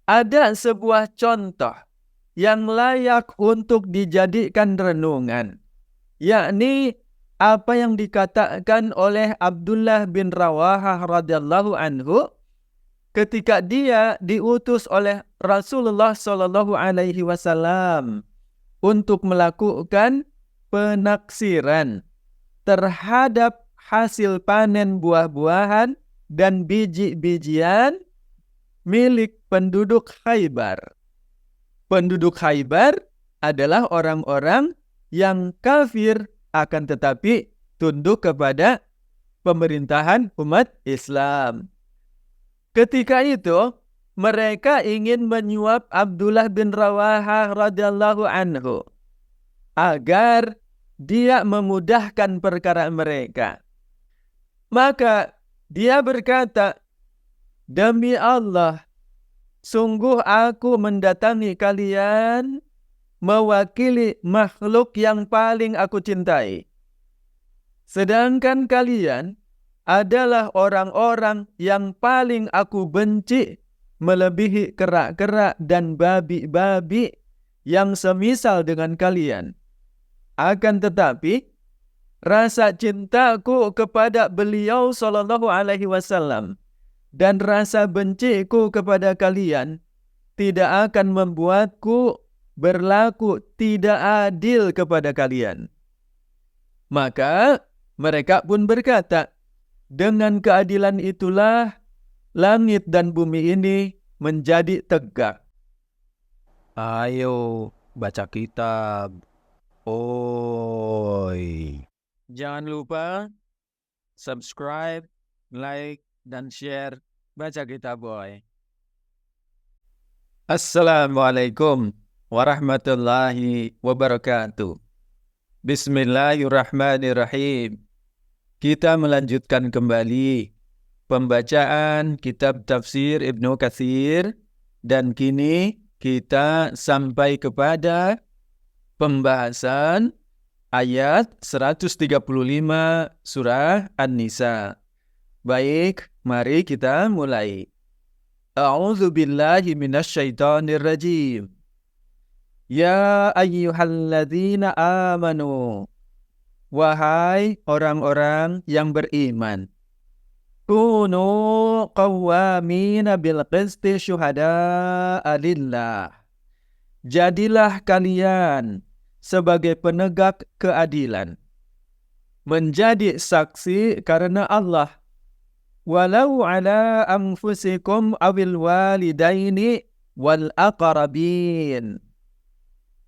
ada sebuah contoh yang layak untuk dijadikan renungan, yakni apa yang dikatakan oleh Abdullah bin Rawahah radhiyallahu anhu ketika dia diutus oleh Rasulullah Shallallahu Alaihi Wasallam untuk melakukan penaksiran terhadap hasil panen buah-buahan dan biji-bijian milik penduduk Khaybar. Penduduk Khaybar adalah orang-orang yang kafir akan tetapi tunduk kepada pemerintahan umat Islam. Ketika itu mereka ingin menyuap Abdullah bin Rawahah radhiyallahu anhu agar dia memudahkan perkara mereka. Maka dia berkata, "Demi Allah, sungguh aku mendatangi kalian mewakili makhluk yang paling aku cintai. Sedangkan kalian adalah orang-orang yang paling aku benci melebihi kera-kera dan babi-babi yang semisal dengan kalian. Akan tetapi, rasa cintaku kepada beliau sallallahu alaihi wasallam dan rasa benciku kepada kalian tidak akan membuatku berlaku tidak adil kepada kalian." Maka mereka pun berkata, "Dengan keadilan itulah langit dan bumi ini menjadi tegak." Ayo baca kitab. Oi. Jangan lupa subscribe, like, dan share Baca Kitab Boy. Assalamualaikum warahmatullahi wabarakatuh. Bismillahirrahmanirrahim. Kita melanjutkan kembali pembacaan kitab tafsir Ibnu Katsir dan kini kita sampai kepada pembahasan ayat 135 surah An-Nisa. Baik, mari kita mulai. A'udzu billahi minasyaitonir rajim. Ya ayyuhalladzina amanu. Wahai orang-orang yang beriman. Kunu qawwamina bil qisti syuhada'a lillah. Jadilah kalian sebagai penegak keadilan, menjadi saksi karena Allah. Walau ala anfusikum awil walidaini wal aqrabin.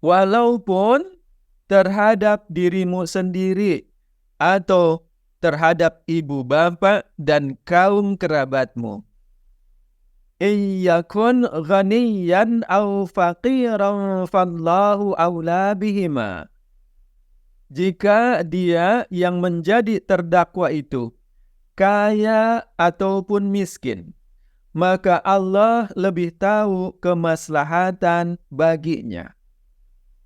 Walaupun terhadap dirimu sendiri atau terhadap ibu bapa dan kaum kerabatmu. Iyakun ghaniyan aw faqiran fallahu awla bihima. Jika dia yang menjadi terdakwa itu kaya ataupun miskin, maka Allah lebih tahu kemaslahatan baginya.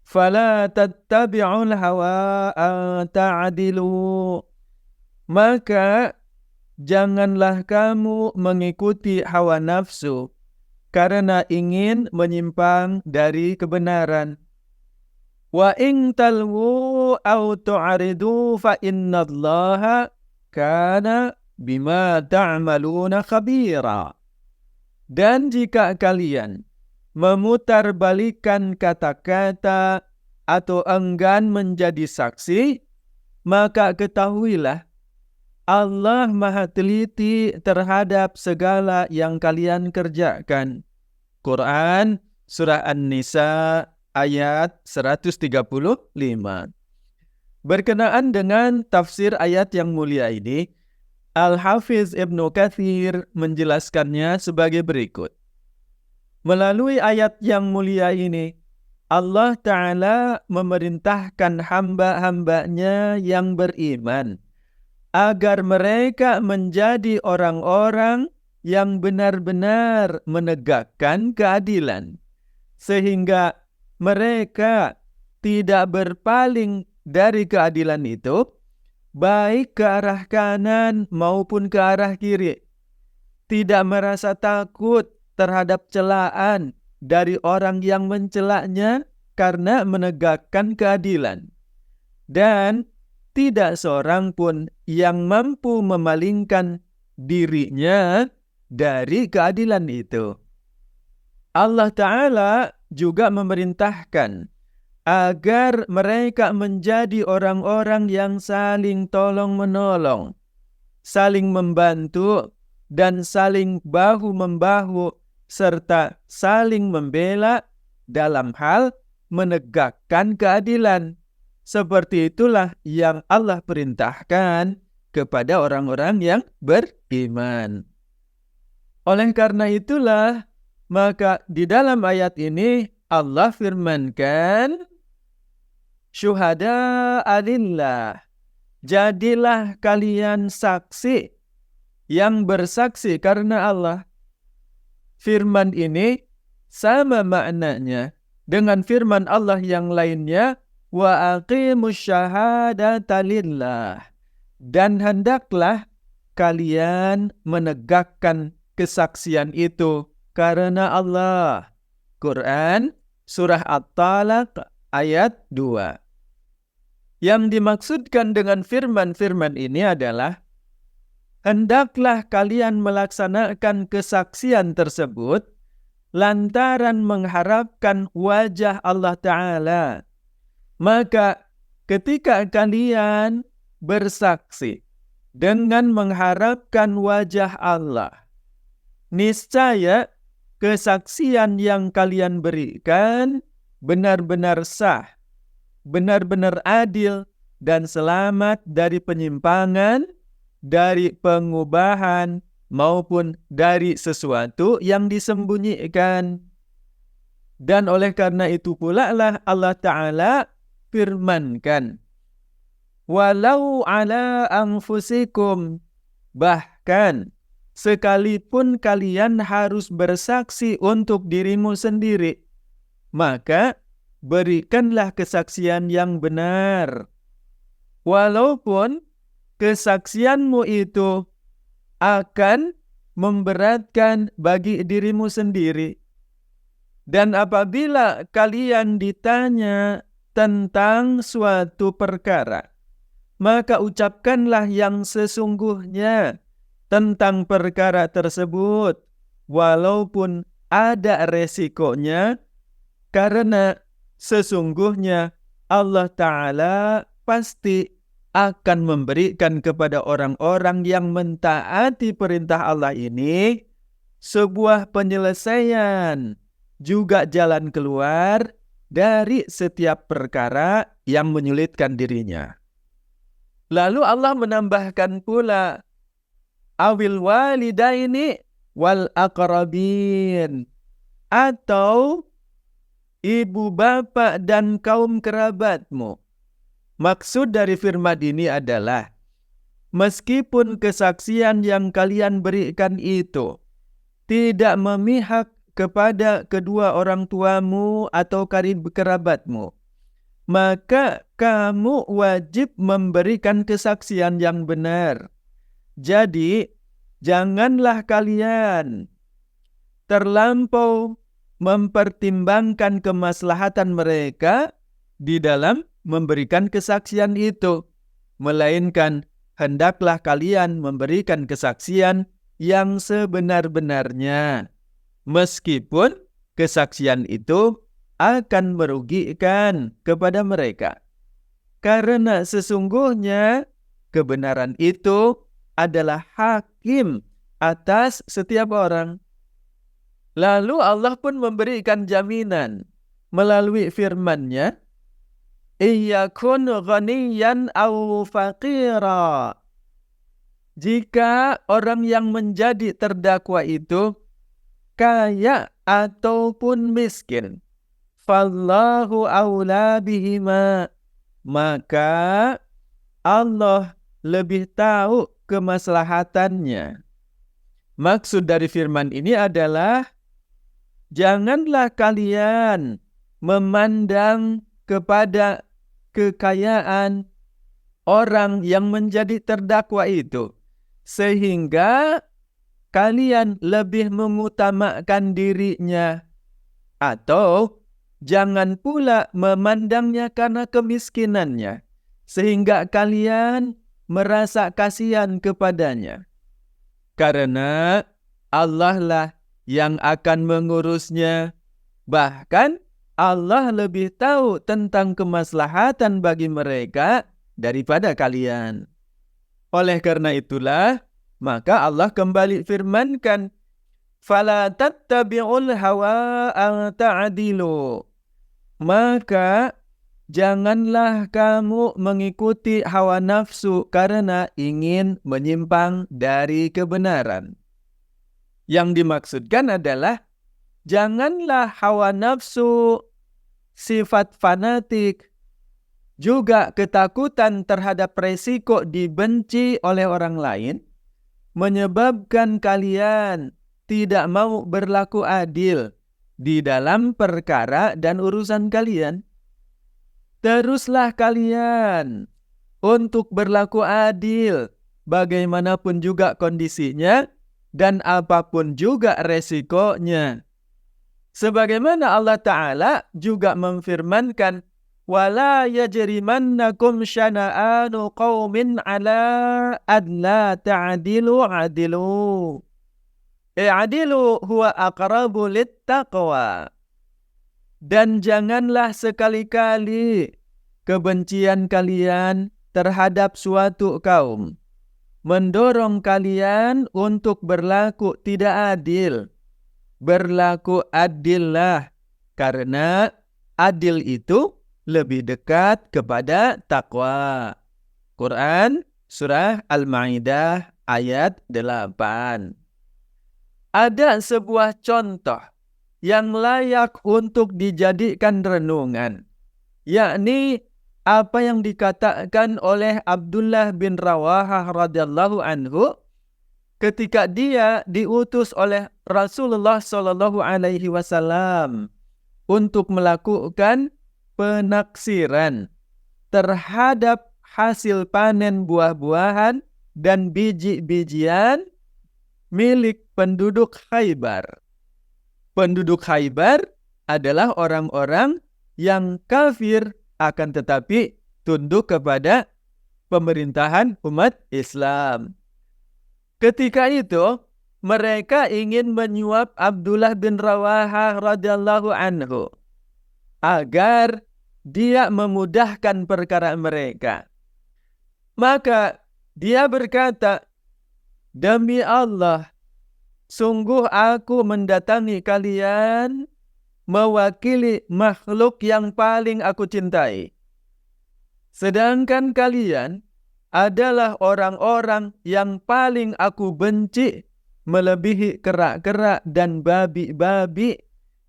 Fala tattabi'ul hawa an ta'dilu. Maka janganlah kamu mengikuti hawa nafsu karena ingin menyimpang dari kebenaran. Wa in talwu aw tu'ridu fa innallaha kana bima ta'maluna khabira. Dan jika kalian memutarbalikkan kata-kata atau enggan menjadi saksi, maka ketahuilah Allah Maha Teliti terhadap segala yang kalian kerjakan. Quran Surah An-Nisa ayat 135. Berkenaan dengan tafsir ayat yang mulia ini, Al-Hafiz Ibnu Katsir menjelaskannya sebagai berikut. Melalui ayat yang mulia ini, Allah Ta'ala memerintahkan hamba-hambanya yang beriman agar mereka menjadi orang-orang yang benar-benar menegakkan keadilan, sehingga mereka tidak berpaling dari keadilan itu, baik ke arah kanan maupun ke arah kiri, tidak merasa takut terhadap celaan dari orang yang mencelanya karena menegakkan keadilan. Dan tidak seorang pun yang mampu memalingkan dirinya dari keadilan itu. Allah Ta'ala juga memerintahkan agar mereka menjadi orang-orang yang saling tolong-menolong, saling membantu, dan saling bahu-membahu, serta saling membela dalam hal menegakkan keadilan. Seperti itulah yang Allah perintahkan kepada orang-orang yang beriman. Oleh karena itulah, maka di dalam ayat ini Allah firmankan, syuhada alillah, jadilah kalian saksi yang bersaksi karena Allah. Firman ini sama maknanya dengan firman Allah yang lainnya, wa aqimus syahadata lillah, dan hendaklah kalian menegakkan kesaksian itu karena Allah. Quran surah At-Talaq ayat 2. Yang dimaksudkan dengan firman-firman ini adalah, hendaklah kalian melaksanakan kesaksian tersebut lantaran mengharapkan wajah Allah Ta'ala. Maka ketika kalian bersaksi dengan mengharapkan wajah Allah, niscaya kesaksian yang kalian berikan benar-benar sah, benar-benar adil, dan selamat dari penyimpangan, dari pengubahan, maupun dari sesuatu yang disembunyikan. Dan oleh karena itu pula lah Allah Ta'ala firmankan, walau ala anfusikum, bahkan sekalipun kalian harus bersaksi untuk dirimu sendiri, maka berikanlah kesaksian yang benar. Walaupun kesaksianmu itu akan memberatkan bagi dirimu sendiri. Dan apabila kalian ditanya tentang suatu perkara, maka ucapkanlah yang sesungguhnya tentang perkara tersebut, walaupun ada resikonya, karena sesungguhnya Allah Ta'ala pasti akan memberikan kepada orang-orang yang mentaati perintah Allah ini sebuah penyelesaian, juga jalan keluar dari setiap perkara yang menyulitkan dirinya. Lalu Allah menambahkan pula, awil walidaini wal aqrabin, atau ibu bapak dan kaum kerabatmu. Maksud dari firman ini adalah, meskipun kesaksian yang kalian berikan itu tidak memihak kepada kedua orang tuamu atau kerabatmu, maka kamu wajib memberikan kesaksian yang benar. Jadi, janganlah kalian terlampau mempertimbangkan kemaslahatan mereka di dalam memberikan kesaksian itu, melainkan hendaklah kalian memberikan kesaksian yang sebenar-benarnya, meskipun kesaksian itu akan merugikan kepada mereka. Karena sesungguhnya kebenaran itu adalah hakim atas setiap orang. Lalu Allah pun memberikan jaminan melalui firman-Nya, iyakun ghaniyan aw faqira. Jika orang yang menjadi terdakwa itu kaya ataupun miskin, fallahu aula bihima, maka Allah lebih tahu kemaslahatannya. Maksud dari firman ini adalah, janganlah kalian memandang kepada kekayaan orang yang menjadi terdakwa itu, sehingga kalian lebih mengutamakan dirinya, atau jangan pula memandangnya karena kemiskinannya, sehingga kalian merasa kasihan kepadanya. Karena Allah lah yang akan mengurusnya. Bahkan Allah lebih tahu tentang kemaslahatan bagi mereka daripada kalian. Oleh karena itulah, maka Allah kembali firmankan, "Fala tattabi'ul hawa an ta'dilu." Maka janganlah kamu mengikuti hawa nafsu karena ingin menyimpang dari kebenaran. Yang dimaksudkan adalah janganlah hawa nafsu, sifat fanatik, juga ketakutan terhadap resiko dibenci oleh orang lain menyebabkan kalian tidak mau berlaku adil di dalam perkara dan urusan kalian. Teruslah kalian untuk berlaku adil bagaimanapun juga kondisinya dan apapun juga resikonya. Sebagaimana Allah Ta'ala juga memfirmankan, وَلَا يَجْرِمَنَّكُمْ شَنَآنُ قَوْمٍ عَلَىٰ أَلَّا تَعْدِلُوا عَدِلُوا اعْدِلُوا هُوَ أَقْرَبُ لِلتَّقْوَى. Dan janganlah sekali-kali kebencian kalian terhadap suatu kaum mendorong kalian untuk berlaku tidak adil. Berlaku adillah, karena adil itu lebih dekat kepada takwa. Quran Surah Al-Ma'idah ayat 8. Ada sebuah contoh yang layak untuk dijadikan renungan, yakni apa yang dikatakan oleh Abdullah bin Rawahah radhiyallahu anhu ketika dia diutus oleh Rasulullah Shallallahu Alaihi Wasallam untuk melakukan penaksiran terhadap hasil panen buah-buahan dan biji-bijian milik penduduk Khaybar. Penduduk Khaybar adalah orang-orang yang kafir akan tetapi tunduk kepada pemerintahan umat Islam. Ketika itu mereka ingin menyuap Abdullah bin Rawahah radhiyallahu anhu agar dia memudahkan perkara mereka. Maka dia berkata, "Demi Allah, sungguh aku mendatangi kalian mewakili makhluk yang paling aku cintai. Sedangkan kalian adalah orang-orang yang paling aku benci melebihi kera-kera dan babi-babi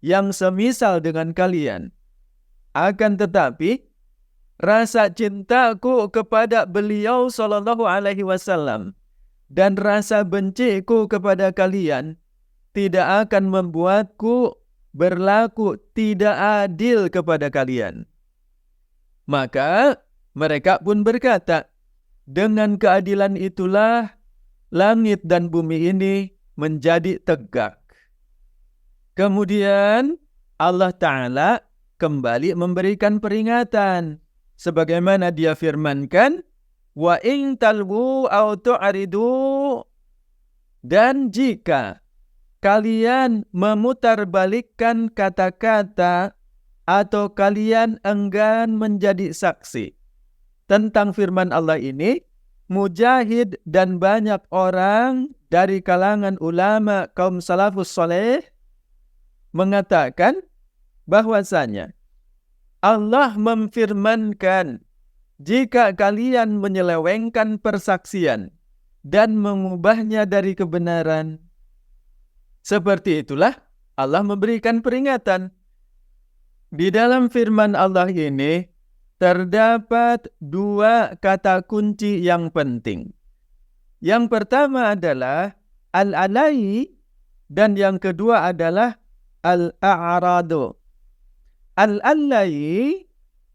yang semisal dengan kalian. Akan tetapi, rasa cintaku kepada beliau sallallahu alaihi wasallam dan rasa benciku kepada kalian tidak akan membuatku berlaku tidak adil kepada kalian." Maka mereka pun berkata, "Dengan keadilan itulah langit dan bumi ini menjadi tegak." Kemudian Allah Ta'ala kembali memberikan peringatan. Sebagaimana dia firmankan, "Wa in talwu aw tu'ridu." Dan jika kalian memutarbalikkan kata-kata atau kalian enggan menjadi saksi tentang firman Allah ini, Mujahid dan banyak orang dari kalangan ulama kaum salafus saleh mengatakan bahwasanya Allah memfirmankan, jika kalian menyelewengkan persaksian dan mengubahnya dari kebenaran, seperti itulah Allah memberikan peringatan. Di dalam firman Allah ini terdapat dua kata kunci yang penting. Yang pertama adalah al-alai dan yang kedua adalah al-a'radu. Al-alai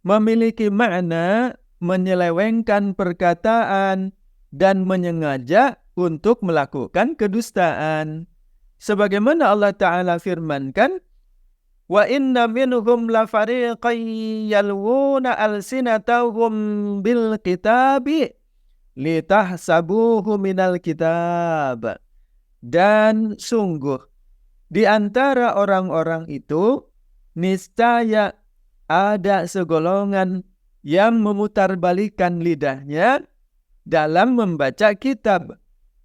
memiliki makna menyelewengkan perkataan dan menyengaja untuk melakukan kedustaan. Sebagaimana Allah Ta'ala firmankan, wa inna minhum lafariqan yalwuna alsinatahum bil kitabi litahsabuhu minal kitab. Dan sungguh di antara orang-orang itu niscaya ada segolongan yang memutarbalikkan lidahnya dalam membaca kitab,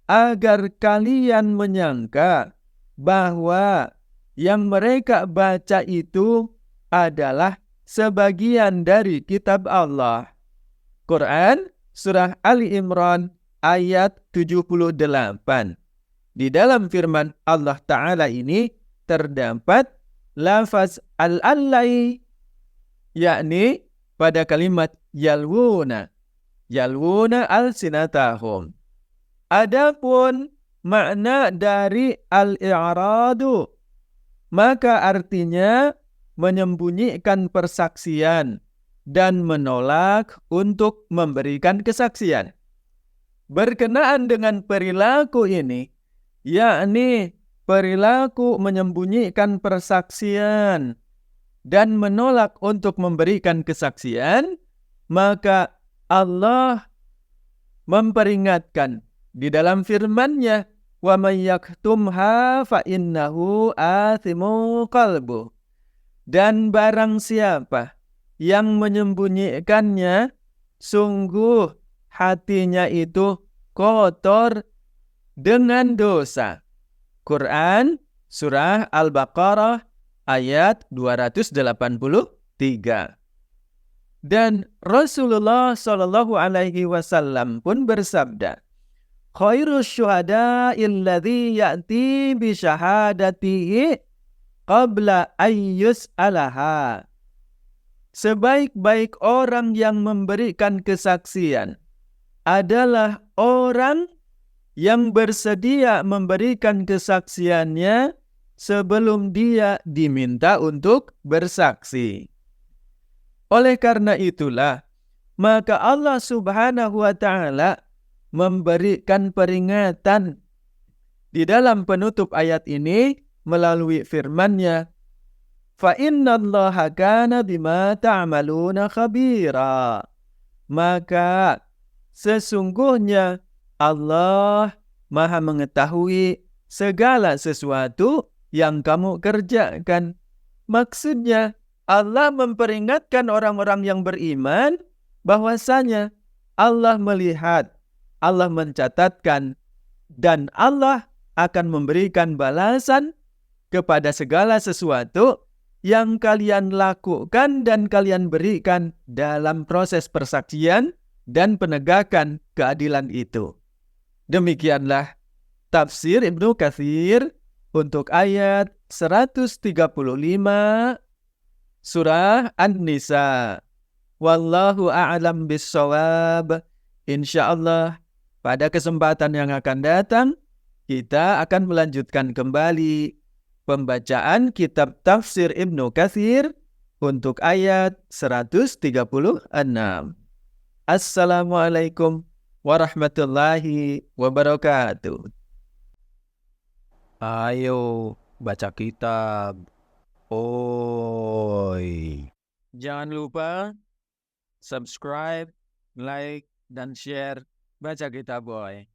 agar kalian menyangka bahwa yang mereka baca itu adalah sebagian dari kitab Allah. Quran Surah Ali Imran ayat 78. Di dalam firman Allah Ta'ala ini terdapat lafaz al-allai, yakni pada kalimat yalwuna al-sinatahum. Adapun makna dari al-i'radu, maka artinya menyembunyikan persaksian dan menolak untuk memberikan kesaksian. Berkenaan dengan perilaku ini, yakni perilaku menyembunyikan persaksian dan menolak untuk memberikan kesaksian, maka Allah memperingatkan di dalam firman-Nya, wa may yaktumha fa innahu athimu qalbu. Dan barang siapa yang menyembunyikannya, sungguh hatinya itu kotor dengan dosa. Quran Surah Al-Baqarah ayat 283. Dan Rasulullah Shallallahu Alaihi Wasallam pun bersabda, khairus syuhada'i alladhi ya'ti bi syahadatihi qabla ayyus alaha. Sebaik-baik orang yang memberikan kesaksian adalah orang yang bersedia memberikan kesaksiannya sebelum dia diminta untuk bersaksi. Oleh karena itulah, maka Allah Subhanahu wa Ta'ala memberikan peringatan di dalam penutup ayat ini melalui firman-Nya, fa innallaha kana bima ta'maluna khabira. Maka sesungguhnya Allah Maha mengetahui segala sesuatu yang kamu kerjakan. Maksudnya, Allah memperingatkan orang-orang yang beriman bahwasanya Allah melihat, Allah mencatatkan, dan Allah akan memberikan balasan kepada segala sesuatu yang kalian lakukan dan kalian berikan dalam proses persaksian dan penegakan keadilan itu. Demikianlah tafsir Ibnu Katsir untuk ayat 135 Surah An-Nisa. Wallahu a'lam bissawab. Insyaallah pada kesempatan yang akan datang kita akan melanjutkan kembali pembacaan kitab tafsir Ibnu Katsir untuk ayat 136. Assalamualaikum warahmatullahi wabarakatuh. Ayo baca kitab. Oi. Jangan lupa subscribe, like, dan share Baca Kitab Boy.